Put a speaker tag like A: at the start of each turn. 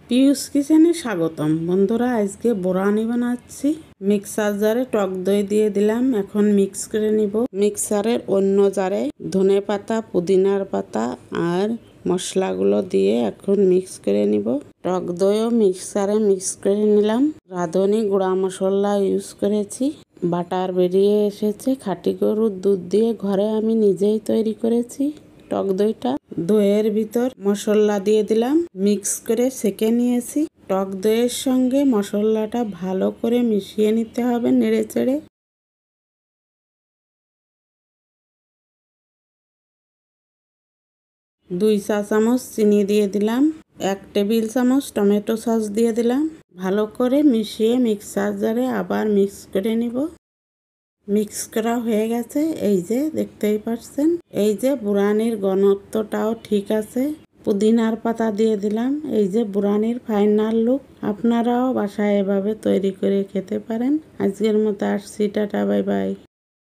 A: পিউস কিচেনে স্বাগতম বন্ধুরা। আজকে বোরানি বানাচ্ছি। মিক্সার জারে টক দই দিয়ে দিলাম, এখন মিক্স করে নিব। মিক্সারের অন্য জারে ধনে পাতা, পুদিনার পাতা আর মশলাগুলো দিয়ে এখন মিক্স করে নিব। টক দইও মিক্সারে মিক্স করে নিলাম। রাঁধুনি গুঁড়া মশলা ইউজ করেছি। বাটার বেরিয়ে এসেছে। খাঁটি গরুর দুধ দিয়ে ঘরে আমি নিজেই তৈরি করেছি টক দইটা। দইয়ের ভিতর মশলা দিয়ে দিলাম, মিক্স করে সেঁকে নিয়েছি। টক দইয়ের সঙ্গে মশলাটা ভালো করে মিশিয়ে নিতে হবে নেড়ে চেড়ে। দুই চা চামচ চিনি দিয়ে দিলাম, 1 টেবিল চামচ টমেটো সস দিয়ে দিলাম। ভালো করে মিশিয়ে মিক্সার জারে আবার মিক্স করে নিব। মিক্স করা হয়ে গেছে, এই যে দেখতেই পাচ্ছেন। এই যে বুরানির ঘনত্বটাও ঠিক আছে। পুদিনার পাতা দিয়ে দিলাম। এই যে বুরানির ফাইনাল লুক। আপনারাও বাসায় এভাবে তৈরি করে খেতে পারেন। আজকের মতো আসছি, টাটা, বাই বাই।